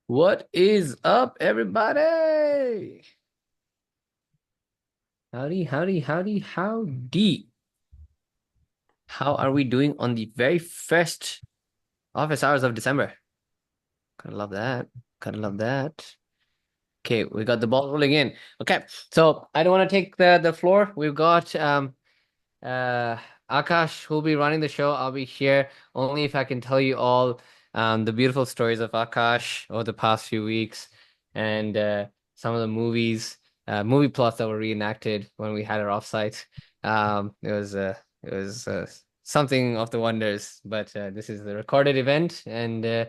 What is up, everybody? Howdy, howdy, howdy, howdy. How are we doing on the very first office hours of December? Gotta love that. Gotta love that. Okay, we got the ball rolling in. Okay, so I don't want to take the floor. We've got Uh, Akash, who'll be running the show. I'll be here only if I can tell you all the beautiful stories of Akash over the past few weeks and some of the movie plots that were reenacted when we had our offsite. It was something of the wonders, but this is the recorded event, and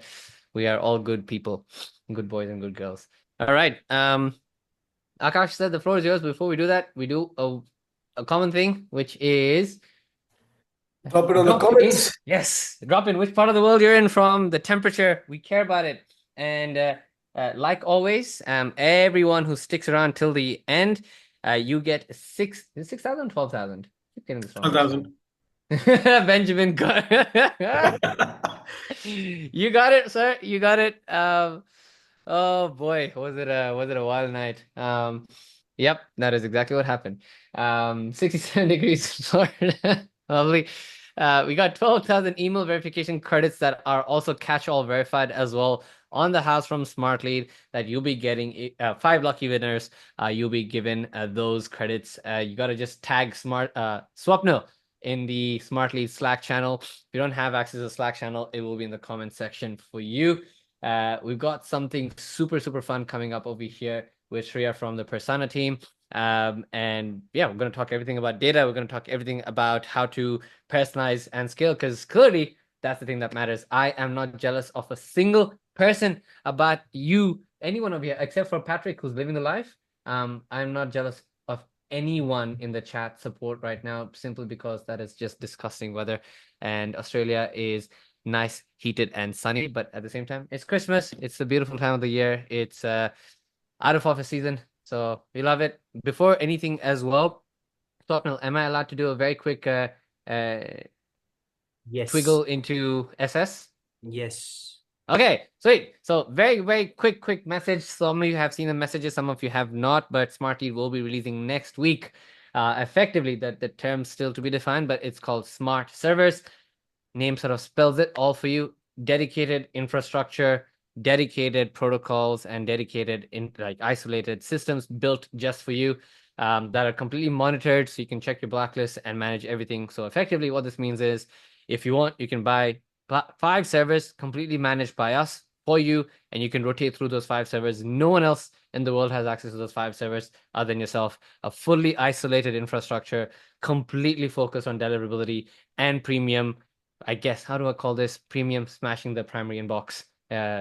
we are all good people, good boys and good girls. All right. Akash said the floor is yours. Before we do that, we do a common thing, which is Drop it on the drop in. comments. Yes, drop in which part of the world you're in from, the temperature. We care about it. And like always, everyone who sticks around till the end, you get 6,000, 12,000. Keep getting this wrong each 12,000. time. Benjamin got you got it, sir. You got it. Oh boy, was it a wild night? Yep, that is exactly what happened. 67 degrees Florida. Lovely. We got 12,000 email verification credits that are also catch-all verified as well on the house from Smartlead that you'll be getting five lucky winners. You'll be given those credits. You got to just tag Swapno in the Smartlead Slack channel. If you don't have access to the Slack channel, it will be in the comment section for you. We've got something super, super fun coming up over here with Shreya from the Persona team. And yeah, we're going to talk everything about data. We're going to talk everything about how to personalize and scale because clearly that's the thing that matters. I am not jealous of a single person about you, any one of you, except for Patrick, who's living the life. I'm not jealous of anyone in the chat support right now, simply because that is just disgusting weather. And Australia is nice, heated, and sunny. But at the same time, it's Christmas. It's a beautiful time of the year. It's out of office season, so we love it. Before anything as well, Swapnil, am I allowed to do a very quick uh, Yes. twiggle into SS? Yes. Okay, sweet. So very, very quick message. Some of you have seen the messages, some of you have not, but Smarty will be releasing next week. Effectively, the term's still to be defined, but it's called Smart Servers. Name sort of spells it all for you. Dedicated infrastructure, dedicated protocols, and dedicated in like isolated systems built just for you that are completely monitored, so you can check your blacklist and manage everything. So effectively, what this means is, if you want, you can buy five servers completely managed by us for you, and you can rotate through those five servers. No one else in the world has access to those five servers other than yourself. A fully isolated infrastructure, completely focused on deliverability and premium. I guess, how do I call this? Premium smashing the primary inbox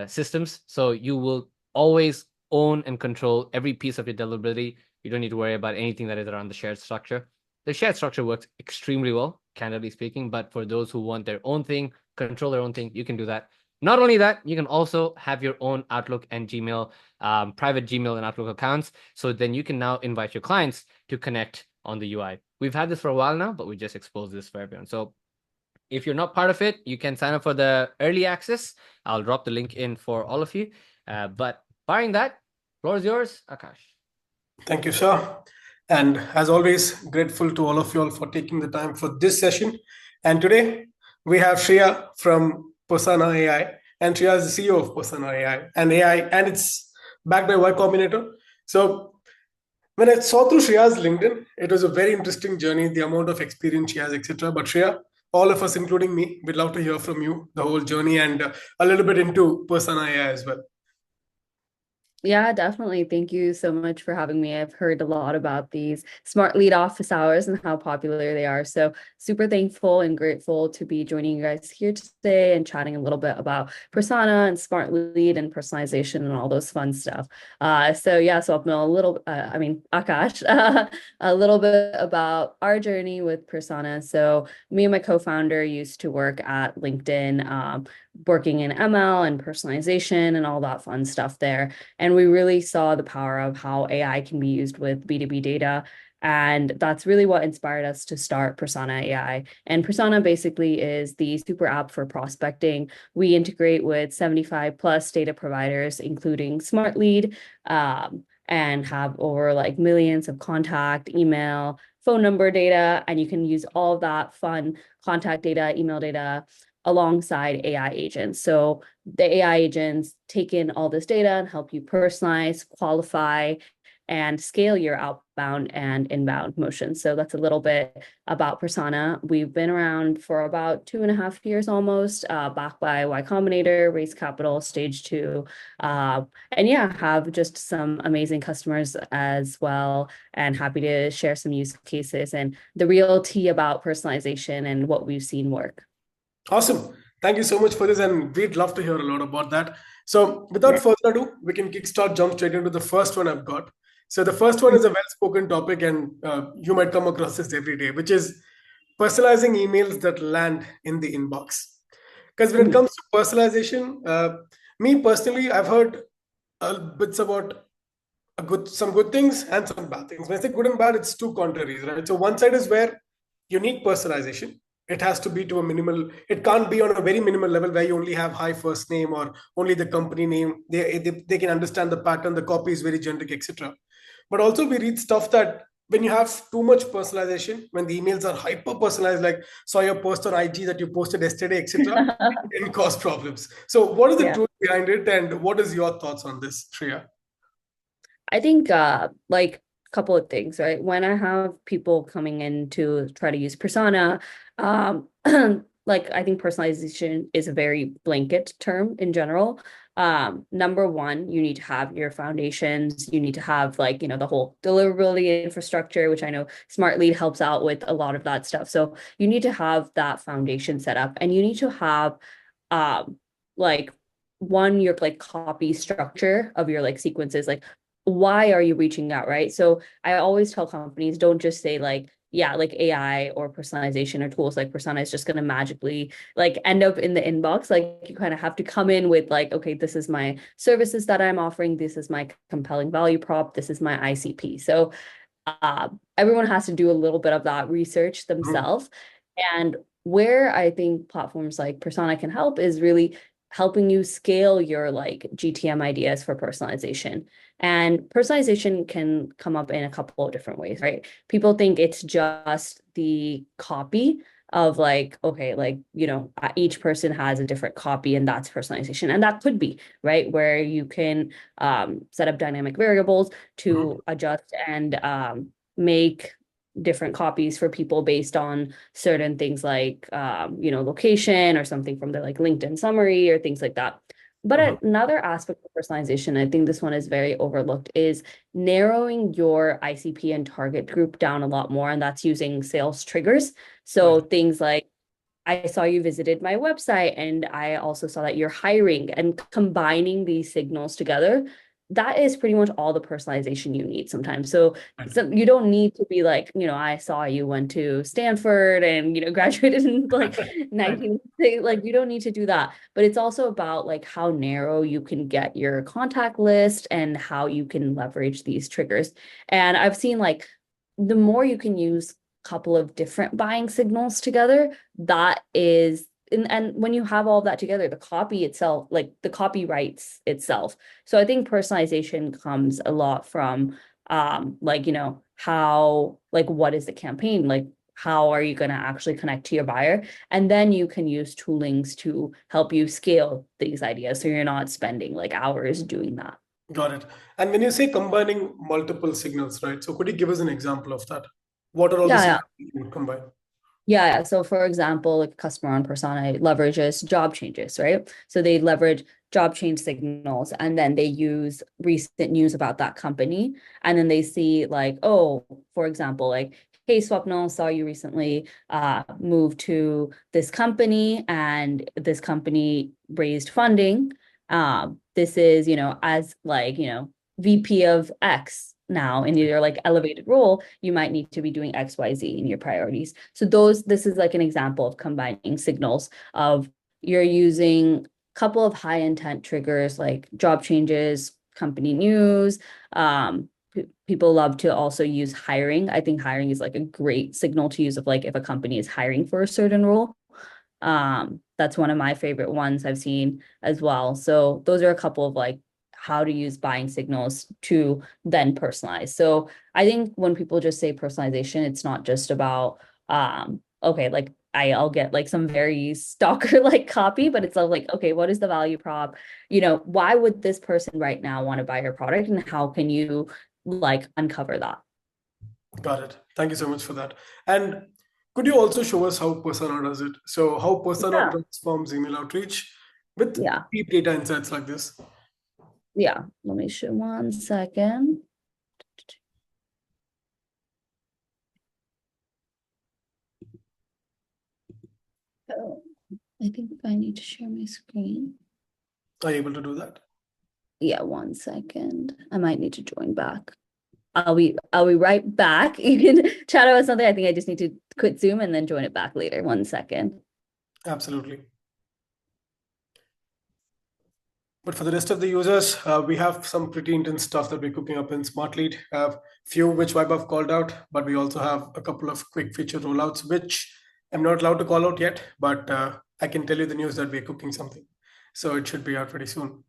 systems. So you will always own and control every piece of your deliverability. You don't need to worry about anything that is around the shared structure. The shared structure works extremely well, candidly speaking, but for those who want their own thing, control their own thing, you can do that. Not only that, you can also have your own Outlook and Gmail, private Gmail and Outlook accounts. So then you can now invite your clients to connect on the UI. We've had this for a while now, but we just exposed this for everyone. So if you're not part of it, you can sign up for the early access. I'll drop the link in for all of you. But barring that, floor is yours, Akash. Thank you, sir. And as always, grateful to all of you all for taking the time for this session. And today we have Shreya from Persona AI. And Shreya is the CEO of Persona AI, and it's backed by Y Combinator. So when I saw through Shreya's LinkedIn, it was a very interesting journey, the amount of experience she has, etc. But Shreya, all of us, including me, we'd love to hear from you the whole journey and a little bit into Persona AI as well. Yeah, definitely. Thank you so much for having me. I've heard a lot about these smart lead office hours and how popular they are. So super thankful and grateful to be joining you guys here today and chatting a little bit about persona and smart lead and personalization and all those fun stuff. So I'll know a little, Akash, a little bit about our journey with persona. So me and my co-founder used to work at LinkedIn, working in ML and personalization and all that fun stuff there. And we really saw the power of how AI can be used with B2B data And that's really what inspired us to start Persona.ai. And Persona basically is the super app for prospecting. We integrate with 75 plus data providers, including Smartlead, and have over like millions of contact, email, phone number data. And you can use all of that fun contact data, email data alongside AI agents. So the AI agents take in all this data and help you personalize, qualify, and scale your outbound and inbound motions. So that's a little bit about Persona. We've been around for about 2.5 years almost, backed by Y Combinator, raised capital, stage 2. And yeah, have just some amazing customers as well, and happy to share some use cases and the real tea about personalization and what we've seen work. Awesome. Thank you so much for this, and we'd love to hear a lot about that. So, without Yeah. further ado, we can kickstart, jump straight into the first one I've got. So, the first one is a well spoken topic, and you might come across this every day, which is personalizing emails that land in the inbox. Because when it Mhm. comes to personalization, me personally, I've heard bits about some good things and some bad things. When I say good and bad, it's two contraries, right? So one side is where you need personalization. It has to be to a minimal. It can't be on a very minimal level where you only have high first name or only the company name. They can understand the pattern. The copy is very generic, etc. But also we read stuff that when you have too much personalization, when the emails are hyper personalized, like saw your post on IG that you posted yesterday, etc., it can cause problems. So what is the Yeah. truth behind it, and what is your thoughts on this, Shreya? I think like a couple of things, right? When I have people coming in to try to use Persona, um like I think personalization is a very blanket term in general. Number one, you need to have your foundations, you need to have like, the whole deliverability infrastructure, which I know Smartlead helps out with a lot of that stuff. So you need to have that foundation set up, and you need to have like one, your like copy structure of your like sequences, like why are you reaching out, right? So I always tell companies, don't just say like, yeah, like AI or personalization or tools like Persona is just going to magically like end up in the inbox. Like you kind of have to come in with like, okay, this is my services that I'm offering. This is my compelling value prop. This is my ICP. So everyone has to do a little bit of that research Mhm. themselves. And where I think platforms like Persona can help is really helping you scale your like GTM ideas for personalization. And personalization can come up in a couple of different ways, right? People think it's just the copy of like, okay, like, each person has a different copy and that's personalization. And that could be, right? Where you can set up dynamic variables Mhm. to adjust and make different copies for people based on certain things like location or something from the like LinkedIn summary or things like that. Mhm. But another aspect of personalization, I think this one is very overlooked, is narrowing your ICP and target group down a lot more. And that's using sales triggers. So Right. things like, I saw you visited my website and I also saw that you're hiring, and combining these signals together. That is pretty much all the personalization you need sometimes. So, Right. so you don't need to be like, I saw you went to Stanford and, graduated in like Right. 19, like you don't need to do that. But it's also about like how narrow you can get your contact list and how you can leverage these triggers. And I've seen like the more you can use couple of different buying signals together, that is, and when you have all that together, the copy itself, like the copy writes itself. So I think personalization comes a lot from like, how, like, what is the campaign, like how are you going to actually connect to your buyer, and then you can use toolings to help you scale these ideas so you're not spending like hours doing that. Got it. And when you say combining multiple signals, right? So could you give us an example of that? What are all the Yeah. signals you can combine? Yeah. So for example, like a customer on Persona leverages job changes, right? So they leverage job change signals, and then they use recent news about that company. And then they see like, oh, for example, like, hey, Swapnil, saw you recently moved to this company and this company raised funding. This is, as like, VP of X now in your like elevated role, you might need to be doing XYZ in your priorities. So this is like an example of combining signals of, you're using a couple of high intent triggers like job changes, company news, people love to also use hiring. I think hiring is like a great signal to use of like if a company is hiring for a certain role. That's one of my favorite ones I've seen as well. So those are a couple of like how to use buying signals to then personalize. So I think when people just say personalization, it's not just about okay, like I'll get like some very stalker like copy, but it's like, okay, what is the value prop? Why would this person right now want to buy your product, and how can you like uncover that? Got it. Thank you so much for that. And could you also show us how Persona does it? So how Persona Yeah. transforms email outreach with Yeah. deep data insights like this? Yeah. Let me show 1 second. Oh, I think I need to share my screen. Are you able to do that? Yeah, 1 second. I might need to join back. I'll be right back. You can chat about something. I think I just need to quit Zoom and then join it back later. 1 second. Absolutely. But for the rest of the users, we have some pretty intense stuff that we're cooking up in Smartlead. Few which I've called out, but we also have a couple of quick feature rollouts, which I'm not allowed to call out yet, but I can tell you the news that we're cooking something. So it should be out pretty soon.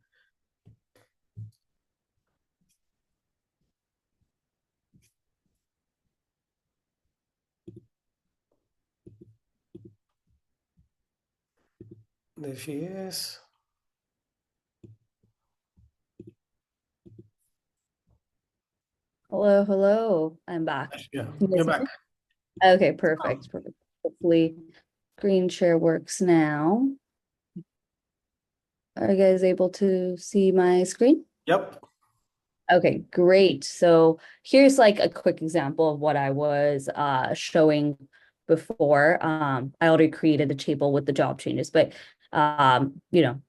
There she is. Hello, hello. I'm back. Yeah, Can you you're guys hear back. me? Okay, perfect. Perfect. Hopefully screen share works now. Are you guys able to see my screen? Yep. Okay, great. So here's like a quick example of what I was showing before. I already created the table with the job changes, but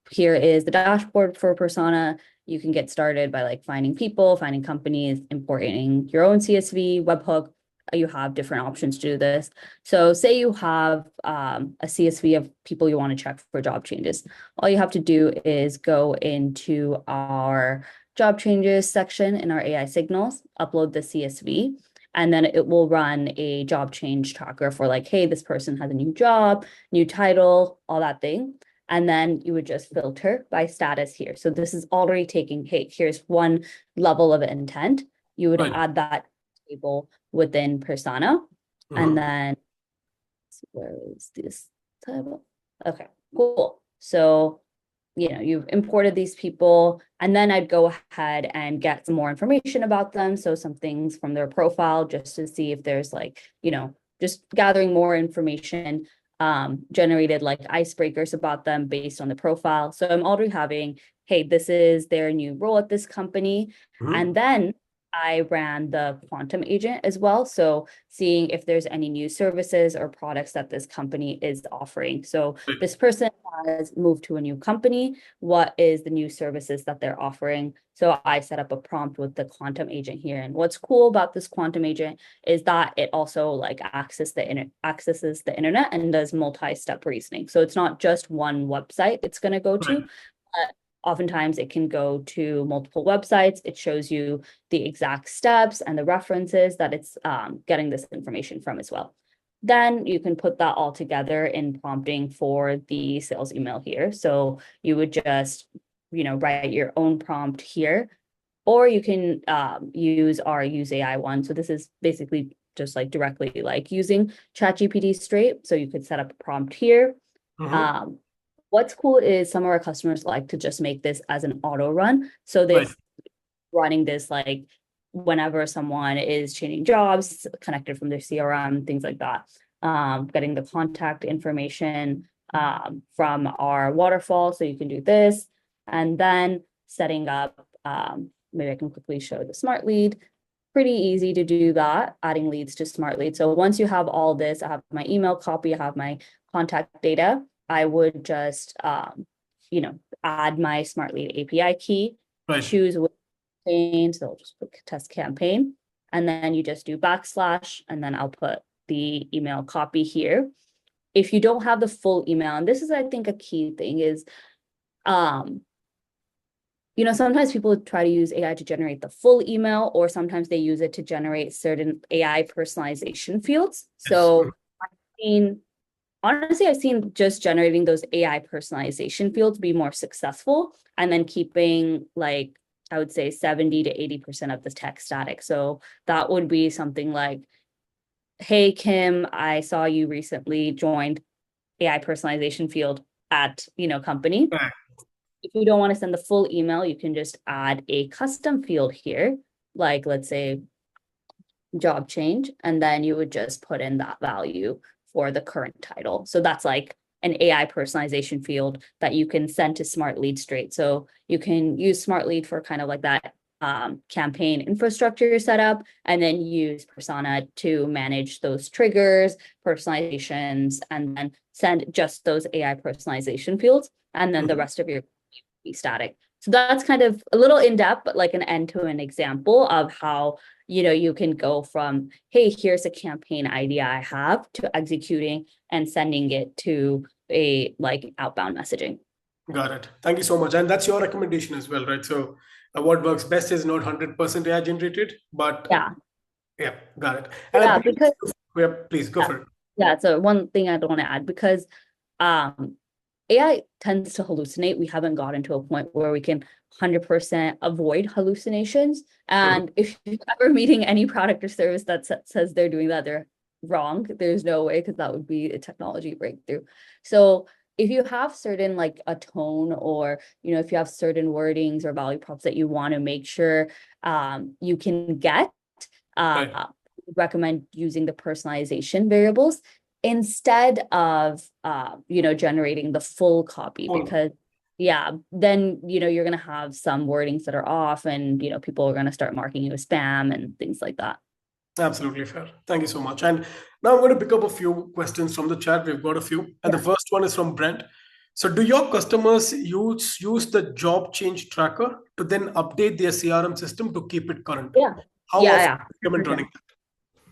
here is the dashboard for Persona. You can get started by like finding people, finding companies, importing your own CSV, webhook. You have different options to do this. So say you have a CSV of people you want to check for job changes. All you have to do is go into our job changes section in our AI signals, upload the CSV, and then it will run a job change tracker for like, hey, this person has a new job, new title, all that thing. And then you would just filter by status here. So this is already taking, hey, here's one level of intent. You would Right. add that table within Persona. And then where is this table? Okay, cool. So you've imported these people, and then I'd go ahead and get some more information about them. So some things from their profile, just to see if there's like, just gathering more information, generated like icebreakers about them based on the profile. So I'm already having, hey, this is their new role at this company. And then I ran the quantum agent as well. So seeing if there's any new services or products that this company is offering. So this person has moved to a new company. What is the new services that they're offering? So I set up a prompt with the quantum agent here. And what's cool about this quantum agent is that it also like accesses the internet and does multi-step reasoning. So it's not just one website it's going to go to. Oftentimes it can go to multiple websites. It shows you the exact steps and the references that it's getting this information from as well. Then you can put that all together in prompting for the sales email here. So you would just, write your own prompt here, or you can use our Use AI one. So this is basically just like directly like using ChatGPT straight. So you could set up a prompt here. What's cool is some of our customers like to just make this as an auto run. So they're running this like whenever someone is changing jobs, connected from their CRM, things like that. Getting the contact information from our waterfall. So you can do this, and then setting up, maybe I can quickly show the Smartlead. Pretty easy to do that, adding leads to Smartlead. So once you have all this, I have my email copy, I have my contact data, I would just, add my Smartlead API key, choose which campaign. So I'll just put test campaign, and then you just do backslash, and then I'll put the email copy here. If you don't have the full email, and this is, I think, a key thing is, sometimes people try to use AI to generate the full email, or sometimes they use it to generate certain AI personalization fields. Yes. So honestly, I've seen just generating those AI personalization fields be more successful, and then keeping, like, I would say 70 to 80% of the text static. So that would be something like, hey, Kim, I saw you recently joined AI personalization field at, company. Right. If you don't want to send the full email, you can just add a custom field here, like, let's say, job change, and then you would just put in that value for the current title. So that's like an AI personalization field that you can send to Smartlead straight. So you can use Smartlead for kind of like that campaign infrastructure setup, and then use Persona to manage those triggers, personalizations, and then send just those AI personalization fields, and then the rest of your be static. So that's kind of a little in depth, but like an end-to-end example of how, you can go from, hey, here's a campaign idea I have, to executing and sending it to a like outbound messaging. Got it. Thank you so much. And that's your recommendation as well, right? So what works best is not 100% AI generated, but Yeah. yeah, got it. And I Yeah, believe, because yeah, please go yeah, for it. yeah. So one thing I don't want to add, because um AI tends to hallucinate. We haven't gotten to a point where we can 100% avoid hallucinations. Mhm. And if you're ever meeting any product or service that says they're doing that, they're wrong. There's no way, because that would be a technology breakthrough. So if you have certain, like, a tone, or, if you have certain wordings or value props that you want to make sure you can get, Right. recommend using the personalization variables instead of generating the full copy, Cool. because yeah, then you're going to have some wordings that are off, and people are going to start marking you as spam and things like that. Absolutely fair. Thank you so much. And now I'm going to pick up a few questions from the chat. We've got a few. And the Yeah. first one is from Brent. So do your customers use the job change tracker to then update their CRM system to keep it current? Yeah. How Yeah, often yeah. do you recommend running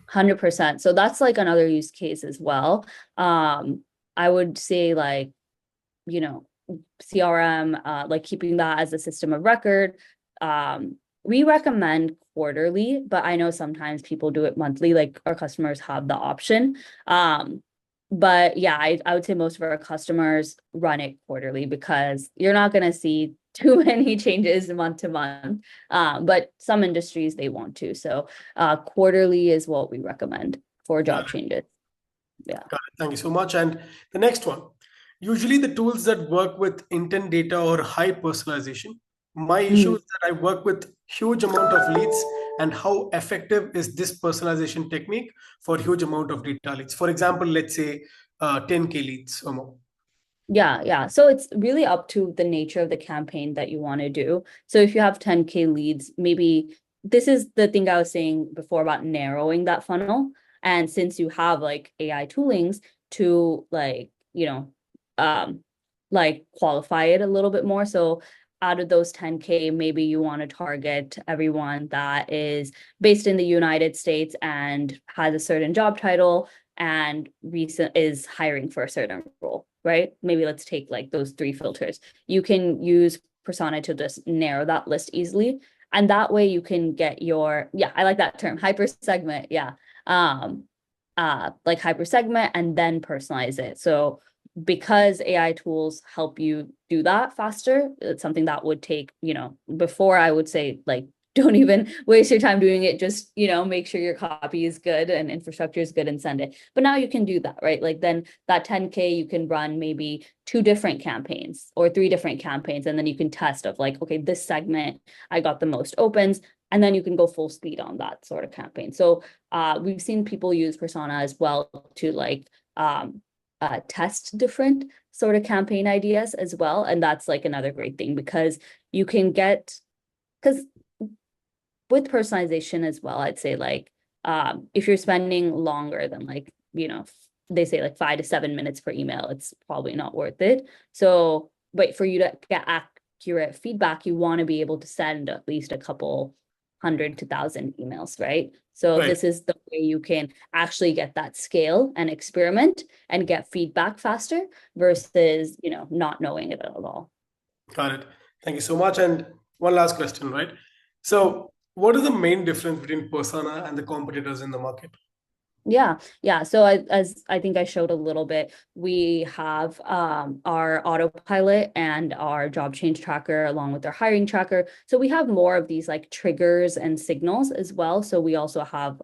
100%. So that's like another use case as well. I would say, like, you know, CRM, like keeping that as a system of record. We recommend quarterly, but I know sometimes people do it monthly, like our customers have the option. But yeah, I would say most of our customers run it quarterly, because you're not going to see too many changes month to month. But some industries, they want to. So quarterly is what we recommend for that? job changes. Yeah. Got it. Thank you so much. And the next one. Usually the tools that work with intent data or high personalization. My issue Mhm. is that I work with huge amount of leads, and how effective is this personalization technique for huge amount of data leads? For example, let's say 10K leads or more. Yeah, yeah. So it's really up to the nature of the campaign that you want to do. So if you have 10K leads, maybe this is the thing I was saying before about narrowing that funnel. And since you have like AI toolings to, like, um, like qualify it a little bit more. So out of those 10K, maybe you want to target everyone that is based in the United States and has a certain job title and recent is hiring for a certain role, right? Maybe let's take like those three filters. You can use Persona to just narrow that list easily. And that way you can get your, yeah, I like that term, hyper segment. Yeah. Like hyper segment and then personalize it. So because AI tools help you do that faster, it's something that would take, before I would say, like, don't even waste your time doing it. Just, make sure your copy is good and infrastructure is good and send it. But now you can do that, right? Like then that 10K, you can run maybe 2 different campaigns or 3 different campaigns. And then you can test of like, okay, this segment, I got the most opens. And then you can go full speed on that sort of campaign. So we've seen people use Persona as well to like test different sort of campaign ideas as well. And that's like another great thing, because you can get, because with personalization as well, I'd say like if you're spending longer than like, they say like 5 to 7 minutes per email, it's probably not worth it. So, but for you to get accurate feedback, you want to be able to send at least a couple hundred to 1,000 emails, right? So Right. this is the way you can actually get that scale and experiment and get feedback faster versus, not knowing it at all. Got it. Thank you so much. And one last question, right? So, what is the main difference between Persona and the competitors in the market? Yeah. So as I think I showed a little bit, we have our autopilot and our job change tracker along with our hiring tracker. So we have more of these like triggers and signals as well. So we also have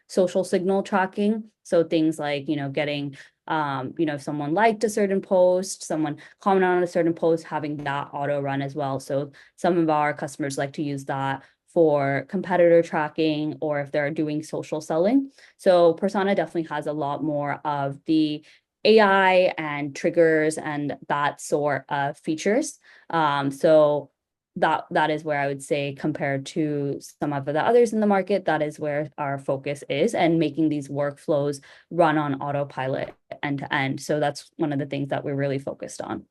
social signal tracking. So things like, getting if someone liked a certain post, someone commented on a certain post, having that auto run as well. So some of our customers like to use that for competitor tracking or if they're doing social selling. So Persona definitely has a lot more of the AI and triggers and that sort of features. So that is where I would say compared to some of the others in the market, that is where our focus is and making these workflows run on autopilot end to end. So that's one of the things that we're really focused on.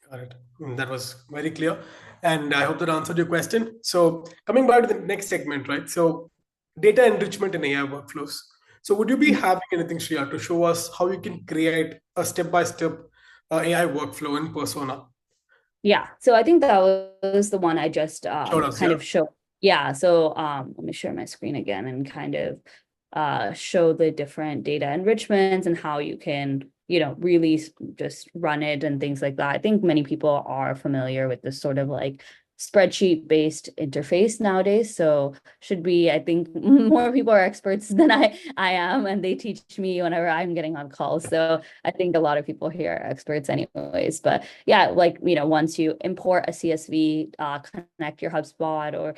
Got it. That was very clear. And I hope that answered your question. So, coming back to the next segment, right? So, data enrichment and AI workflows. So, would you be having anything, Shreya, to show us how you can create a step-by-step AI workflow in Persona? Yeah, so I think that was the one I just Showed us, kind yeah. of show. Yeah, so let me share my screen again and kind of show the different data enrichments and how you can, really just run it and things like that. I think many people are familiar with this sort of like spreadsheet-based interface nowadays. So should be, I think more people are experts than I am, and they teach me whenever I'm getting on calls. So I think a lot of people here are experts anyways. But yeah, like, once you import a CSV, connect your HubSpot or,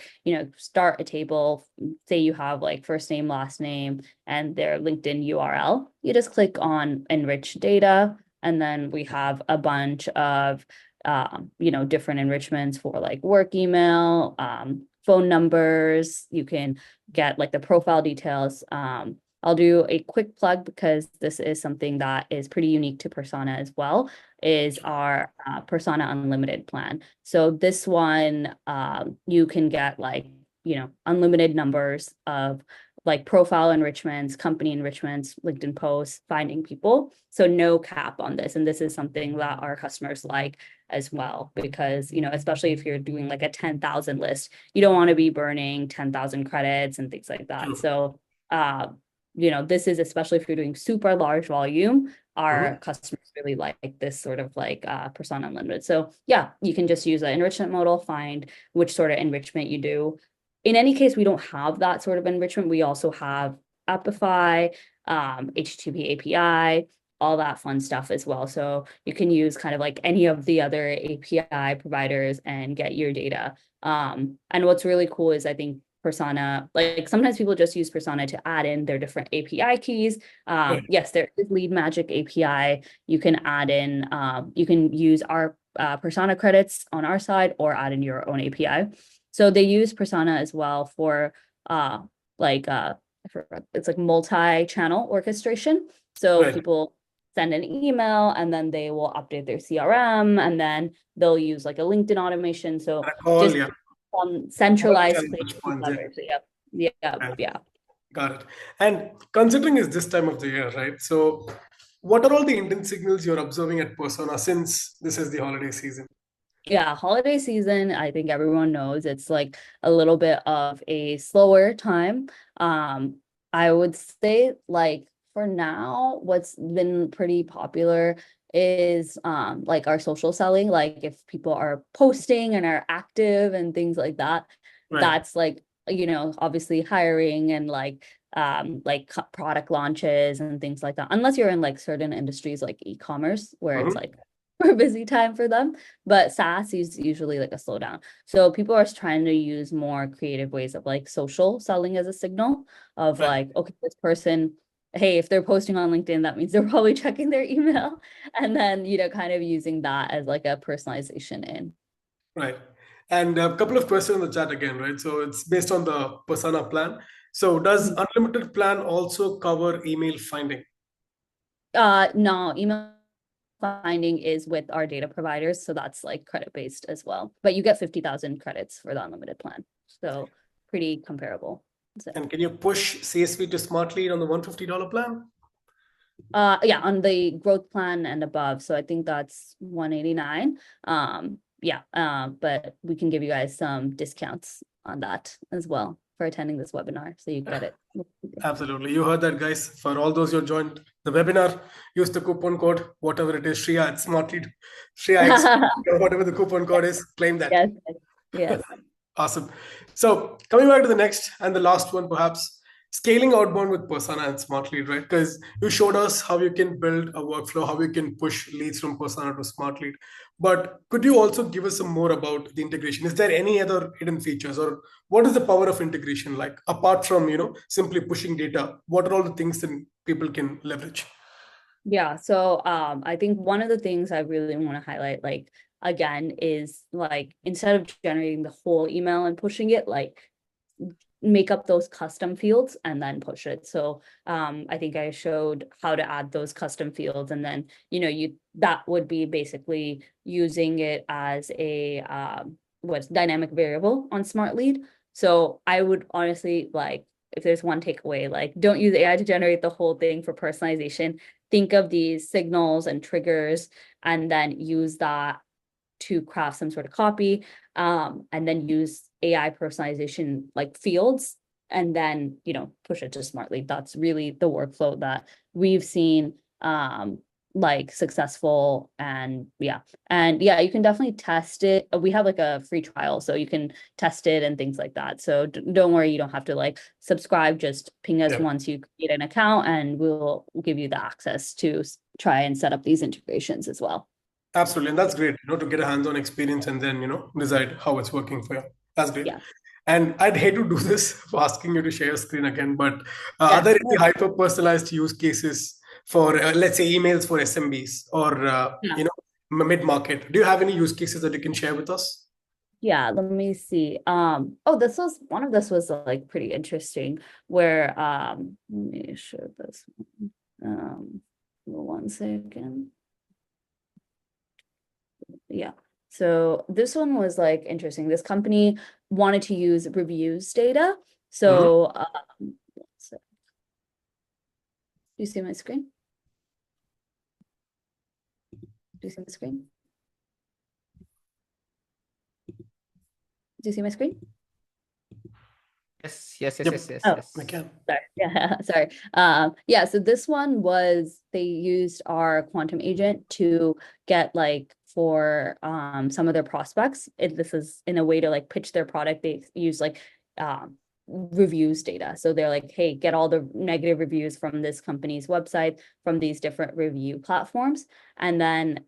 start a table, say you have like first name, last name, and their LinkedIn URL, you just click on enrich data. And then we have a bunch of, different enrichments for like work email, phone numbers. You can get like the profile details. I'll do a quick plug because this is something that is pretty unique to Persona as well, is our Persona Unlimited plan. So this one, you can get like, unlimited numbers of like profile enrichments, company enrichments, LinkedIn posts, finding people. So no cap on this. And this is something that our customers like as well, because, especially if you're doing like a 10,000 list, you don't want to be burning 10,000 credits and things like that. True. So, this is especially if you're doing super large volume, our customers really like this sort of like Persona Unlimited. So yeah, you can just use an enrichment modal, find which sort of enrichment you do. In any case, we don't have that sort of enrichment. We also have Appify, HTTP API, all that fun stuff as well. So you can use kind of like any of the other API providers and get your data. And what's really cool is I think Persona, like sometimes people just use Persona to add in their different API keys. Right. Yes, there is Lead Magic API. You can add in, you can use our Persona credits on our side or add in your own API. So they use Persona as well for I forgot, it's like multi-channel orchestration. So Right. people send an email and then they will update their CRM and then they'll use like a LinkedIn automation. So And a call, just yeah. All the centralized channel place touch to points, yeah. leverage. Yeah. Yeah. Yeah. Got it. And considering it's this time of the year, right? So, what are all the intent signals you're observing at Persona since this is the holiday season? Yeah, holiday season, I think everyone knows it's like a little bit of a slower time. I would say like for now, what's been pretty popular is like our social selling. Like if people are posting and are active and things like that, Right. that's like, obviously hiring and like product launches and things like that. Unless you're in like certain industries like e-commerce where it's Mhm. like a busy time for them, but SaaS is usually like a slowdown. So people are trying to use more creative ways of like social selling as a signal of Right. like, okay, this person, hey, if they're posting on LinkedIn, that means they're probably checking their email. And then, kind of using that as like a personalization in. Right. And a couple of questions in the chat again, right? So it's based on the Persona plan. So does unlimited plan also cover email finding? No, email finding is with our data providers. So that's like credit based as well. But you get 50,000 credits for the unlimited plan. So pretty comparable. So. And can you push CSV to Smartlead on the $150 plan? Yeah, on the growth plan and above. So I think that's 189. yeah, but we can give you guys some discounts on that as well for attending this webinar, so you get it. Absolutely. You heard that, guys. For all those who joined the webinar, use the coupon code, whatever it is, Shreya at Smartlead, Shreya X, whatever the coupon code is, claim that. Yes, yes. Awesome. So coming back to the next and the last one, perhaps scaling outbound with Persona and Smartlead, right? Because you showed us how you can build a workflow, how you can push leads from Persona to Smartlead. But could you also give us some more about the integration? Is there any other hidden features, or what is the power of integration like? Apart from simply pushing data, what are all the things that people can leverage? Yeah, so I think one of the things I really want to highlight, like again, is like instead of generating the whole email and pushing it, like make up those custom fields and then push it. So I think I showed how to add those custom fields, and then that would be basically using it as a what's dynamic variable on Smartlead. So I would honestly, like, if there's one takeaway, like don't use AI to generate the whole thing for personalization. Think of these signals and triggers and then use that to craft some sort of copy, and then use AI personalization like fields, and then push it to Smartlead. That's really the workflow that we've seen like successful. And yeah, you can definitely test it. We have like a free trial, so you can test it and things like that. So don't worry, you don't have to like subscribe. Just ping us once you create an account, and we'll give you the access to try and set up these integrations as well. Absolutely. And that's great, to get a hands-on experience and then, decide how it's working for you. That's great. Yeah. And I'd hate to do this for asking you to share your screen again, but are there any hyper-personalized use cases for, let's say, emails for SMBs or, mid-market? Do you have any use cases that you can share with us? Yeah, let me see. One of this was like pretty interesting where let me show this one. 1 second. Yeah. So this one was like interesting. This company wanted to use reviews data. So do you see my screen? Do you see my screen? Do you see my screen? Yes. I can. Sorry. Yeah, sorry. Yeah, so this one was, they used our quantum agent to get like for some of their prospects. This is in a way to like pitch their product. They use like reviews data. So they're like, hey, get all the negative reviews from this company's website, from these different review platforms. And then,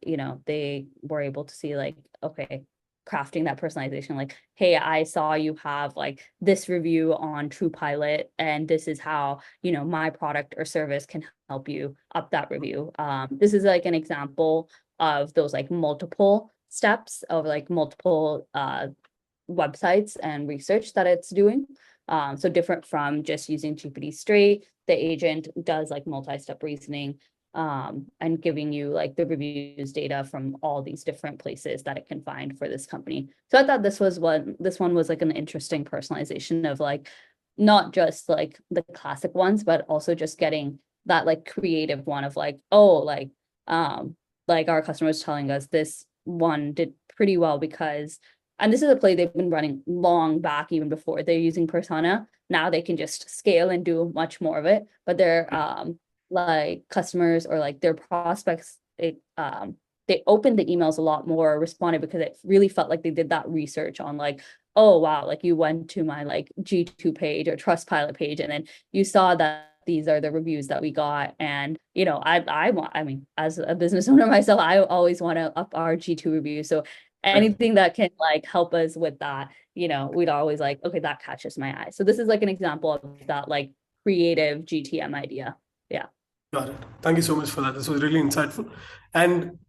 they were able to see like, okay, crafting that personalization, like, hey, I saw you have like this review on Trupilot, and this is how my product or service can help you up that review. This is like an example of those like multiple steps of like multiple websites and research that it's doing. So different from just using GPT straight, the agent does like multi-step reasoning, and giving you like the reviews data from all these different places that it can find for this company. So I thought this one was like an interesting personalization of like not just like the classic ones, but also just getting that like creative one of like, oh, like our customers telling us this one did pretty well because, and this is a play they've been running long back, even before they're using Persona. Now they can just scale and do much more of it, but they're like customers or like their prospects, they opened the emails a lot more, responded because it really felt like they did that research on like, oh wow, like you went to my like G2 page or Trustpilot page, and then you saw that these are the reviews that we got. And I mean, as a business owner myself, I always want to up our G2 review. So anything that can like help us with that, we'd always like, okay, that catches my eye. So this is like an example of that like creative GTM idea. Yeah. Got it. Thank you so much for that. This was really insightful. And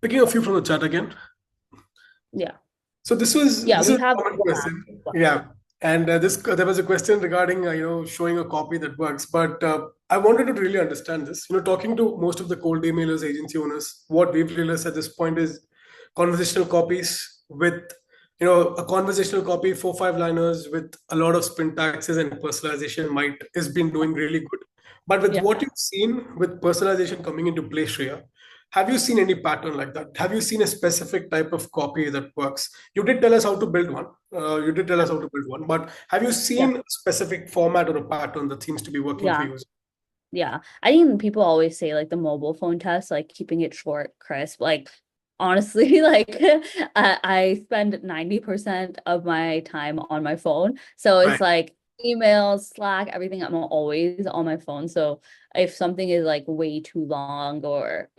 picking a few from the chat again. Yeah. So this is we a have common question. Yeah. And there was a question regarding showing a copy that works. But I wanted to really understand this. Talking to most of the cold emailers, agency owners, what we've realized at this point is conversational copies with a conversational copy, 4-5 liners with a lot of sprint taxes and personalization is been doing really good. But with what you've seen with personalization coming into play, Shreya, Have you seen any pattern like that? Have you seen a specific type of copy that works? You did tell us how to build one. But have you Yeah. seen a specific format or a pattern that seems to be working for Yeah. you? Yeah. I think people always say like the mobile phone test, like keeping it short, crisp. Like honestly, like I spend 90% of my time on my phone. So it's Right. like emails, Slack, everything. I'm always on my phone. So if something is like way too long or,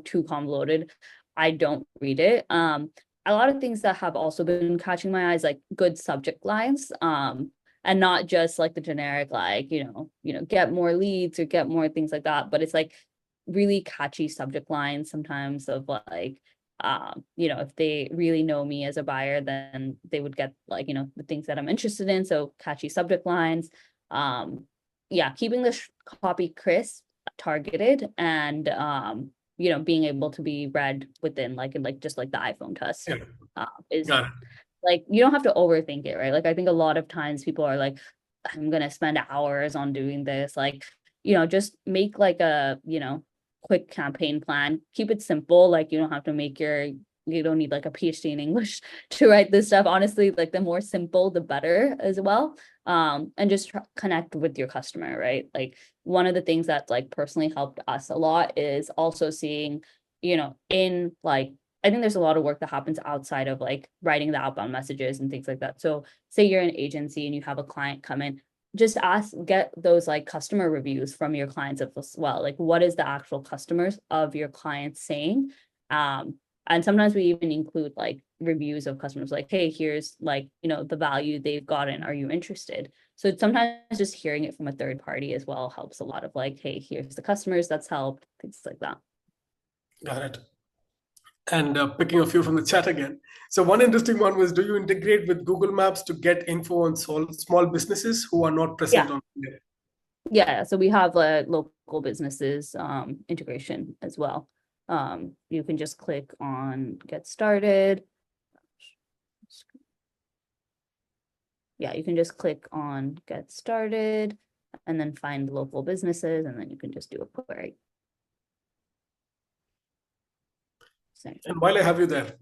too convoluted, I don't read it. A lot of things that have also been catching my eyes, like good subject lines. And not just like the generic like get more leads or get more things like that, but it's like really catchy subject lines sometimes of like if they really know me as a buyer, then they would get like the things that I'm interested in, so catchy subject lines. Yeah, keeping the copy crisp, targeted, and being able to be read within like just like the iPhone test Yeah. is Got it. like you don't have to overthink it, right? Like I think a lot of times people are like, I'm gonna spend hours on doing this. Like, just make like a, quick campaign plan. Keep it simple. Like you don't have to you don't need like a PhD in English to write this stuff. Honestly, like the more simple, the better as well. And just connect with your customer, right? Like one of the things that like personally helped us a lot is also seeing, in like I think there's a lot of work that happens outside of like writing the outbound messages and things like that. So say you're an agency and you have a client come in, just get those like customer reviews from your clients as well. Like what is the actual customers of your clients saying? And sometimes we even include like reviews of customers like, hey, here's like, the value they've gotten. Are you interested? So sometimes just hearing it from a third party as well helps a lot of like, hey, here's the customers that's helped, things like that. Got it. And picking a few from the chat again. So one interesting one was, do you integrate with Google Maps to get info on small businesses who are not present Yeah. on there? Yeah, so we have a local businesses integration as well. You can just click on get started. Yeah, you can just click on get started and then find local businesses, and then you can just do a query. And while I have you there,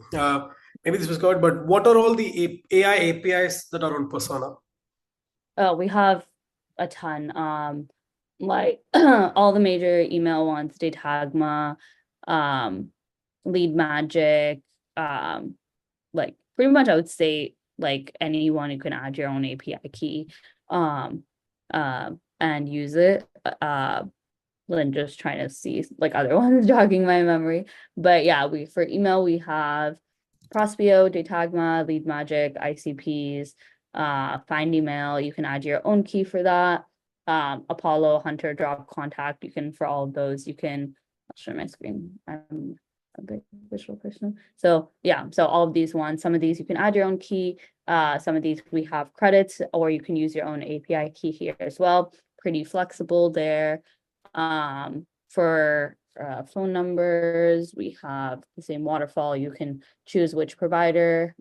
maybe this was covered, but what are all the AI APIs that are on Persona? Oh, we have a ton. Like all the major email ones, Datagma, Lead Magic, like pretty much I would say like anyone who can add your own API key and use it. Then just trying to see like other ones jogging my memory. But yeah, we for email we have Prospeo, Datagma, Lead Magic, ICPs, Find Email. You can add your own key for that. Apollo, Hunter, Drop, Contact. You can for all of those. You can. I'll share my screen. I'm a big visual person. So yeah, so all of these ones. Some of these you can add your own key. Some of these we have credits, or you can use your own API key here as well. Pretty flexible there. For phone numbers, we have the same waterfall. You can choose which provider,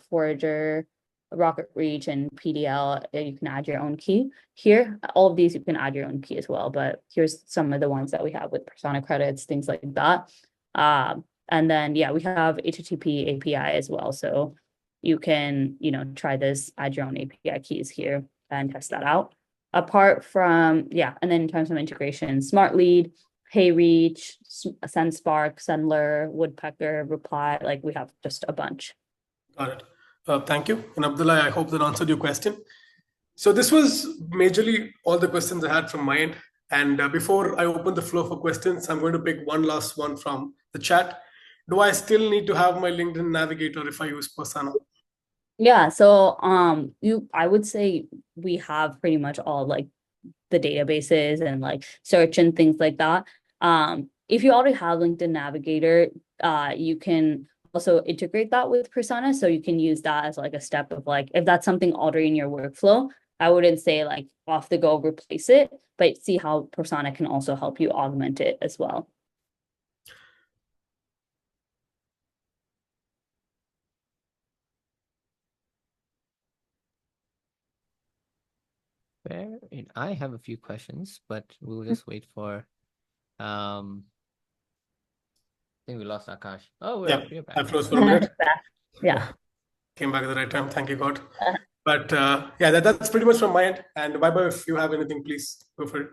Forager, Rocket Reach, and PDL. You can add your own key here. All of these you can add your own key as well, but here's some of the ones that we have with Persona credits, things like that. And then yeah, we have HTTP API as well. So you can, try this, add your own API keys here and test that out. Apart from, yeah, and then in terms of integration, Smartlead, HeyReach, SendSpark, Sendler, Woodpecker, Reply, like we have just a bunch. Got it. Thank you. And Abdullah, I hope that answered your question. So this was majorly all the questions I had from my end. And before I open the floor for questions, I'm going to pick one last one from the chat. Do I still need to have my LinkedIn Navigator if I use Persona? Yeah, so I would say we have pretty much all like the databases and like search and things like that. If you already have LinkedIn Navigator, you can also integrate that with Persona. So you can use that as like a step of like, if that's something already in your workflow, I wouldn't say like off the go replace it, but see how Persona can also help you augment it as well. Fair. And I have a few questions, but we'll just wait for think we lost Akash. Oh, Yeah, we're back. I froze for a minute. Yeah. Came back at the right time. Thank you, God. But yeah, that's pretty much from my end. And Vaibhav, if you have anything, please go for it.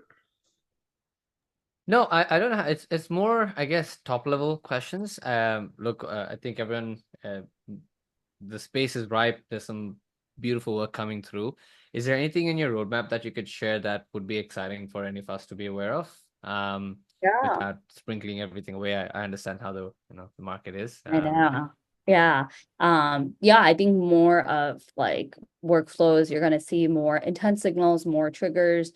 No, I don't know. It's more, I guess, top level questions. Look, I think everyone, the space is ripe. There's some beautiful work coming through. Is there anything in your roadmap that you could share that would be exciting for any of us to be aware of? Yeah. Without sprinkling everything away. I understand how the the market is. I know. Yeah. Yeah, I think more of like workflows, you're gonna see more intent signals, more triggers,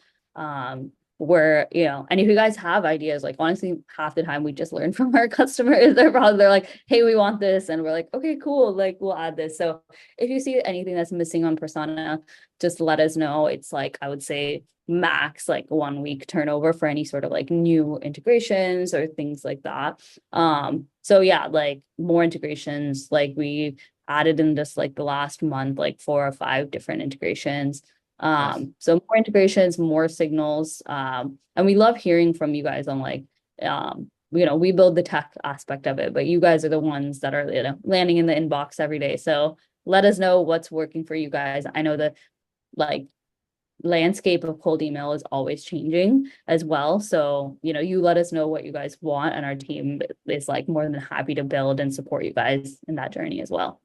where, and if you guys have ideas, like honestly, half the time we just learn from our customers. They're like, hey, we want this, and we're like, okay, cool, like we'll add this. So if you see anything that's missing on Persona, just let us know. It's like, I would say max like 1 week turnover for any sort of like new integrations or things like that. So yeah, like more integrations, like we added in just like the last month, like 4 or 5 different integrations. Nice. So more integrations, more signals. And we love hearing from you guys on like, we build the tech aspect of it, but you guys are the ones that are, landing in the inbox every day. So let us know what's working for you guys. I know that like landscape of cold email is always changing as well. So, you let us know what you guys want, and our team is like more than happy to build and support you guys in that journey as well.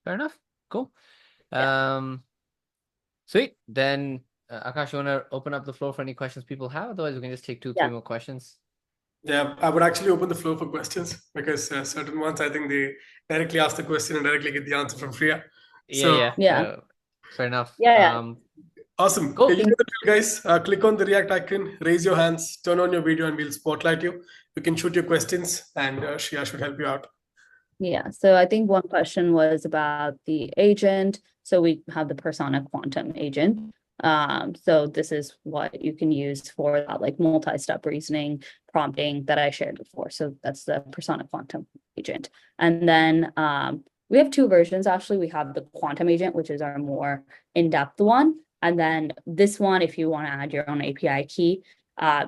Fair enough. Cool. Yeah. Sweet. Then, Akash, you want to open up the floor for any questions people have? Otherwise, we can just take 2-3 Yeah. more questions. Yeah, I would actually open the floor for questions because certain ones I think they directly ask the question and directly get the answer from Priya. So Yeah. Fair enough. Yeah. awesome. Cool. You know the drill, guys. Click on the React icon, raise your hands, turn on your video, and we'll spotlight you. You can shoot your questions, and Shreya should help you out. Yeah. So I think one question was about the agent. So we have the Persona Quantum agent. So this is what you can use for that like multi-step reasoning prompting that I shared before. So that's the Persona Quantum agent. And then we have 2 versions actually. We have the Quantum agent, which is our more in-depth one. And then this one, if you want to add your own API key,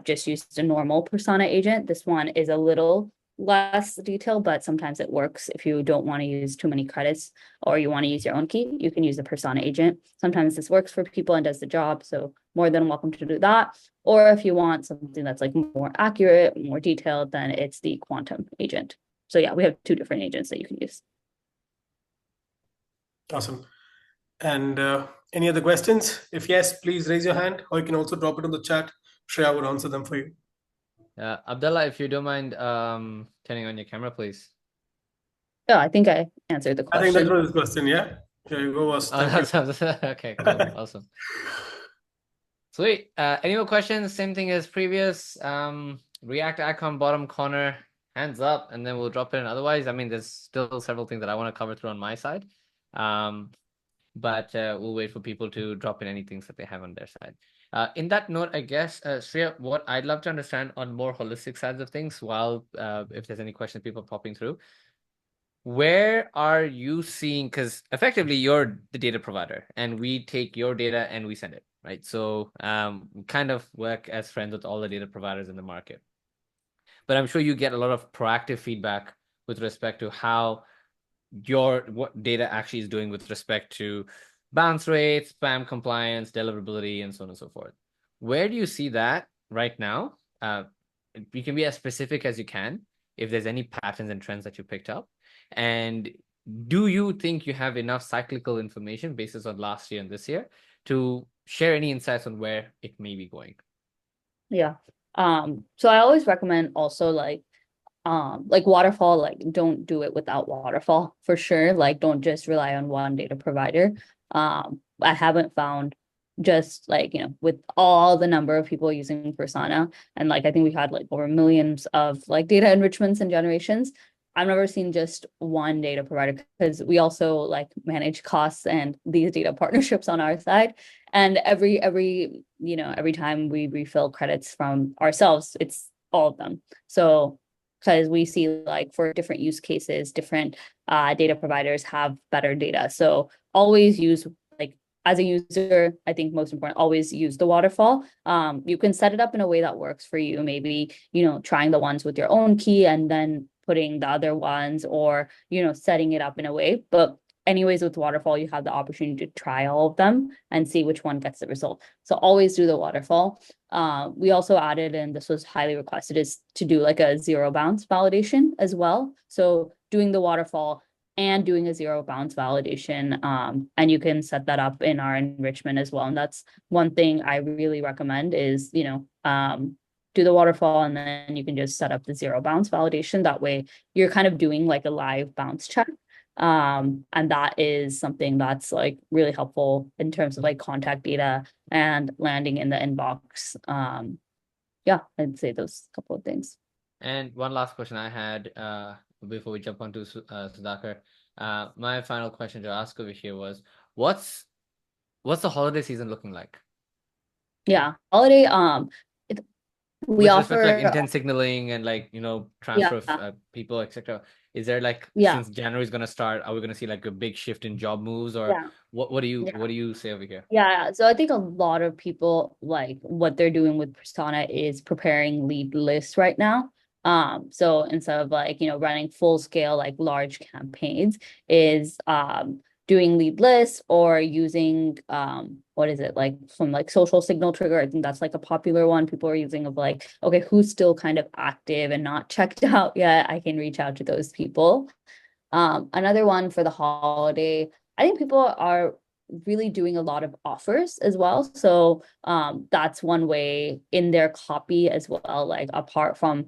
just use the normal Persona agent. This one is a little less detail, but sometimes it works. If you don't want to use too many credits or you want to use your own key, you can use the Persona agent. Sometimes this works for people and does the job. So more than welcome to do that. Or if you want something that's like more accurate, more detailed, then it's the Quantum agent. So yeah, we have 2 different agents that you can use. Awesome. And any other questions? If yes, please raise your hand, or you can also drop it on the chat. Shreya would answer them for you. Abdullah, if you don't mind turning on your camera, please. Oh, I think I answered the I think that question. was the question. Yeah. Here you go, boss. Thank you. Okay, cool. Awesome. Sweet. Any more questions? Same thing as previous. React icon bottom corner, hands up, and then we'll drop it in. Otherwise, I mean, there's still several things that I want to cover through on my side. But we'll wait for people to drop in any things that they have on their side. In that note, I guess, Shreya, what I'd love to understand on more holistic sides of things, while if there's any questions people popping through, where are you seeing, because effectively you're the data provider and we take your data and we send it, right? So we kind of work as friends with all the data providers in the market. But I'm sure you get a lot of proactive feedback with respect to how what data actually is doing with respect to bounce rates, spam compliance, deliverability, and so on and so forth. Where do you see that right now? You can be as specific as you can if there's any patterns and trends that you picked up. And do you think you have enough cyclical information basis on last year and this year to share any insights on where it may be going? Yeah. So I always recommend also like waterfall, like don't do it without waterfall for sure. Like don't just rely on one data provider. I haven't found just like, with all the number of people using Persona, and like I think we've had like over millions of like data enrichments and generations. I've never seen just one data provider, because we also like manage costs and these data partnerships on our side. And every time we refill credits from ourselves, it's all of them. So because we see like for different use cases, different data providers have better data. So always use like as a user, I think most important, always use the waterfall. You can set it up in a way that works for you. Maybe, trying the ones with your own key and then putting the other ones, or, setting it up in a way. But anyways, with waterfall, you have the opportunity to try all of them and see which one gets the result. So always do the waterfall. We also added, and this was highly requested, is to do like a zero bounce validation as well. So doing the waterfall and doing a zero bounce validation. And you can set that up in our enrichment as well. And that's one thing I really recommend is, do the waterfall, and then you can just set up the zero bounce validation. That way you're kind of doing like a live bounce check. And that is something that's like really helpful in terms of like contact data and landing in the inbox. Yeah, I'd say those couple of things. And one last question I had before we jump onto Sudhakar. My final question to ask over here was, what's the holiday season looking like? Yeah, holiday. We With respect to like offer intent signaling and like transfer of people, etc. Is there like, since January is gonna start, are we gonna see like a big shift in job moves, or what do you say over here? Yeah, so I think a lot of people, like, what they're doing with Persona is preparing lead lists right now. So instead of like, running full scale, like large campaigns, is doing lead lists or using what is it, like some like social signal trigger. I think that's like a popular one people are using, of like, okay, who's still kind of active and not checked out yet, I can reach out to those people. Another one for the holiday, I think people are really doing a lot of offers as well. So that's one way in their copy as well, like apart from,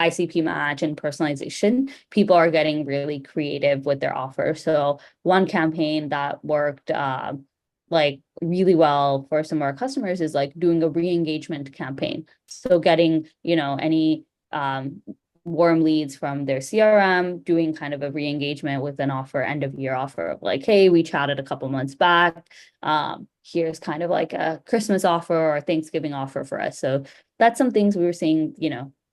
ICP match and personalization, people are getting really creative with their offer. So one campaign that worked like really well for some of our customers is like doing a re-engagement campaign. So getting, any warm leads from their CRM, doing kind of a re-engagement with an offer, end of year offer of like, hey, we chatted a couple months back. Here's kind of like a Christmas offer or Thanksgiving offer for us. So that's some things we were seeing,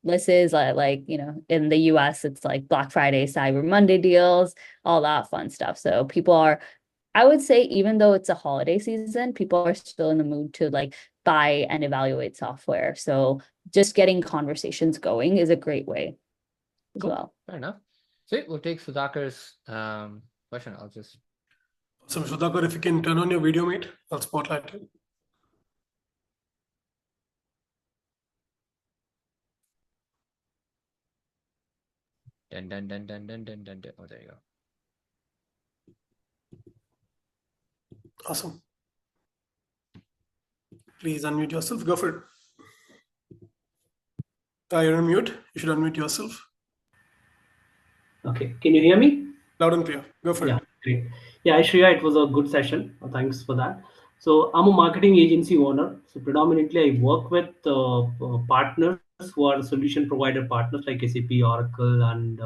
this is like, in the US, it's like Black Friday, Cyber Monday deals, all that fun stuff. So people are, I would say, even though it's a holiday season, people are still in the mood to like buy and evaluate software. So just getting conversations going is a great way as well. Fair enough. So we'll take Sudhakar's question. I'll just. So Sudhakar, if you can turn on your video, mate, I'll spotlight it. Dun, dun, dun, dun, dun, dun, dun, dun. Oh, there you go. Awesome. Please unmute yourself. Go for it. You're on mute. You should unmute yourself. Okay. Can you hear me? Loud and clear. Go for it. Great. Yeah, Shreya, it was a good session. Thanks for that. So I'm a marketing agency owner. So predominantly I work with partners who are solution provider partners like SAP, Oracle, and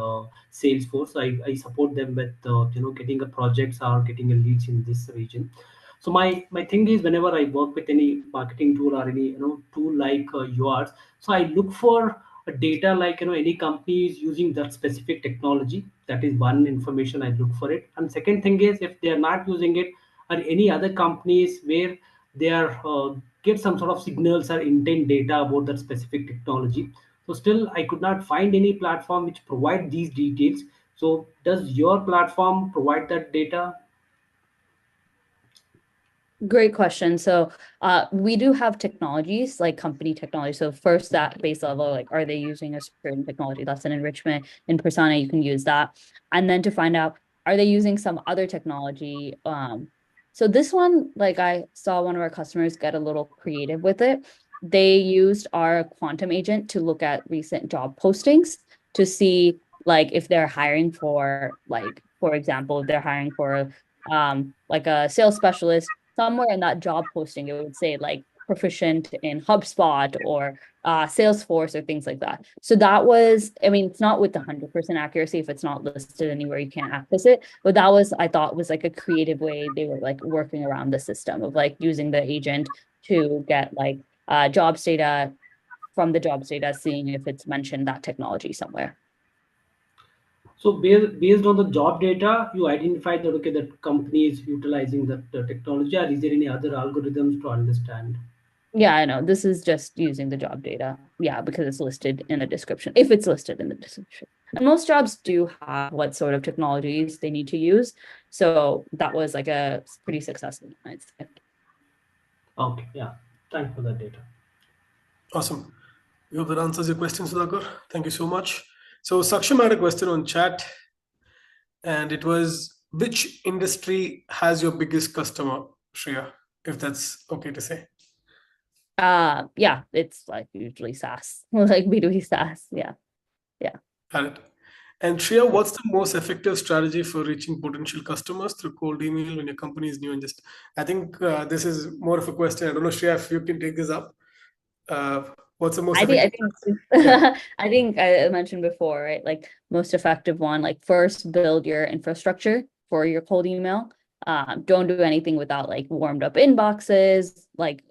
Salesforce. I support them with getting a projects or getting a leads in this region. So my thing is, whenever I work with any marketing tool or any tool like yours, so I look for a data like any company is using that specific technology. That is one information I look for it. And second thing is, if they are not using it, or any other companies where they are get some sort of signals or intent data about that specific technology. So still I could not find any platform which provide these details. So does your platform provide that data? Great question. So we do have technologies like company technology. So first, that base level, like, are they using a certain technology? That's an enrichment. In Persona, you can use that. And then to find out, are they using some other technology? So this one, like, I saw one of our customers get a little creative with it. They used our quantum agent to look at recent job postings to see like if they're hiring for, like, for example, if they're hiring for like a sales specialist, somewhere in that job posting, it would say like proficient in HubSpot or Salesforce or things like that. So that was, I mean, it's not with 100% accuracy if it's not listed anywhere, you can't access it. But that was, I thought, was like a creative way they were like working around the system of like using the agent to get like jobs data from the jobs data, seeing if it's mentioned that technology somewhere. So based on the job data, you identify that okay, that company is utilizing that technology, or is there any other algorithms to understand? Yeah, I know. This is just using the job data. Yeah, because it's listed in the description, if it's listed in the description. And most jobs do have what sort of technologies they need to use. So that was like a pretty successful one, I'd say. Okay, yeah. Thanks for that data. Awesome. We hope that answers your question, Sudhakar. Thank you so much. So Saksham had a question on chat, and it was, which industry has your biggest customer, Shreya, if that's okay to say? Yeah, it's like usually SaaS, like B2B SaaS. Yeah. Got it. And Shreya, what's the most effective strategy for reaching potential customers through cold email when your company is new? And just, I think this is more of a question. I don't know, Shreya, if you can take this up. What's the most I effective? think Yeah, I think I mentioned before, right? Like most effective one, like first build your infrastructure for your cold email. Don't do anything without like warmed up inboxes, like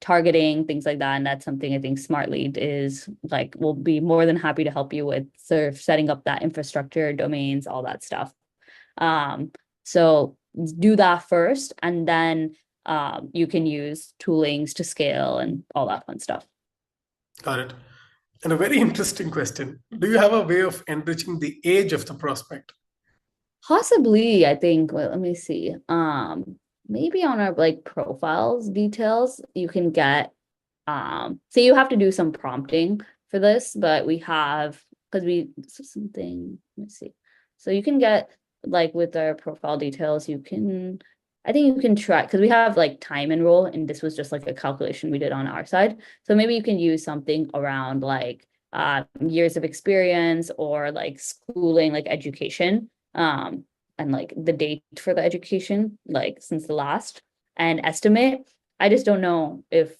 targeting things like that. And that's something I think Smartlead is like will be more than happy to help you with sort of setting up that infrastructure, domains, all that stuff. So do that first, and then you can use toolings to scale and all that fun stuff. got it. And a very interesting question. Do you have a way of enriching the age of the prospect? Possibly, I think, well, let me see. Maybe on our like profiles details, you can get so you have to do some prompting for this, but we have because something, let me see. So you can get like with our profile details, I think you can try because we have like time enroll, and this was just like a calculation we did on our side. So maybe you can use something around like years of experience or like schooling, like education, and like the date for the education, like since the last and estimate. I just don't know if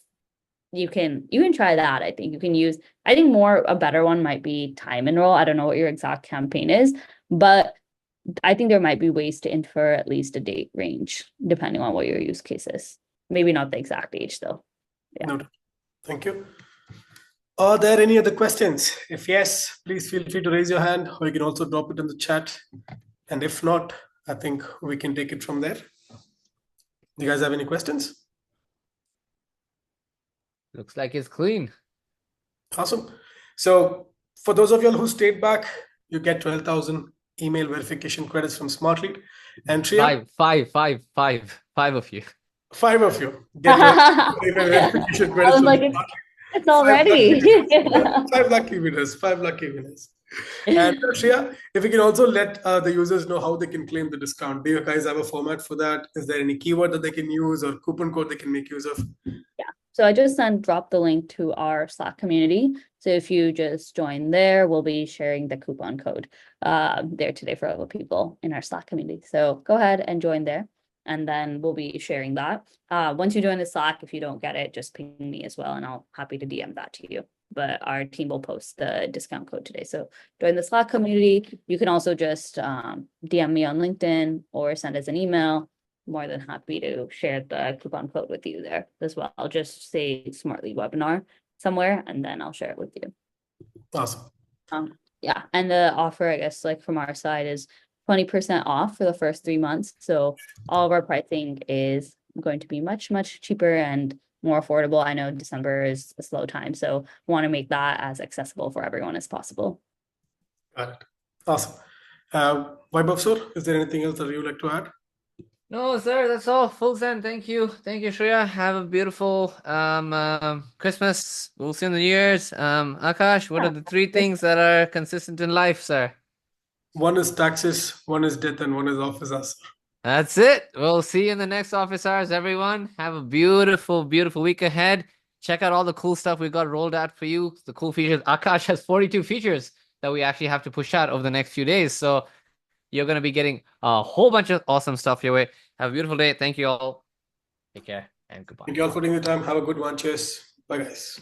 you can try that. I think you can use, I think more a better one might be time enroll. I don't know what your exact campaign is, but I think there might be ways to infer at least a date range depending on what your use case is. Maybe not the exact age though. Yeah. No, thank you. Are there any other questions? If yes, please feel free to raise your hand, or you can also drop it in the chat. And if not, I think we can take it from there. Do you guys have any questions? Looks like it's clean. Awesome. So for those of y'all who stayed back, you get 12,000 email verification credits from Smartlead. And Shreya, Five of you. 5 of you get 12,000 email verification I credits was from like, Smartlead. it's 5 lucky already. winners. 5 lucky winners. 5 lucky winners. And Shreya, if you can also let the users know how they can claim the discount. Do you guys have a format for that? Is there any keyword that they can use or coupon code they can make use of? Yeah. So I just dropped the link to our Slack community. So if you just join there, we'll be sharing the coupon code there today for other people in our Slack community. So go ahead and join there, and then we'll be sharing that. Once you join the Slack, if you don't get it, just ping me as well, and I'll happy to DM that to you. But our team will post the discount code today. So join the Slack community. You can also just DM me on LinkedIn or send us an email. More than happy to share the coupon code with you there as well. I'll just say Smartlead webinar somewhere, and then I'll share it with you. Awesome. Yeah, and the offer, I guess, like from our side, is 20% off for the first 3 months. So all of our pricing is going to be much, much cheaper and more affordable. I know December is a slow time, so want to make that as accessible for everyone as possible. Got it. Awesome. Vaibhav sir, is there anything else that you would like to add? No, sir, that's all. Full send. Thank you. Thank you, Shreya. Have a beautiful Christmas. We'll see you in the New Year's. Akash, what are the 3 things that are consistent in life, sir? One is taxes, one is death, and one is office hours. That's it. We'll see you in the next office hours, everyone. Have a beautiful, beautiful week ahead. Check out all the cool stuff we got rolled out for you. The cool features. Akash has 42 features that we actually have to push out over the next few days. So you're going to be getting a whole bunch of awesome stuff your way. Have a beautiful day. Thank you all. Take care and goodbye. Thank you all for taking the time. Have a good one. Cheers. Bye, guys.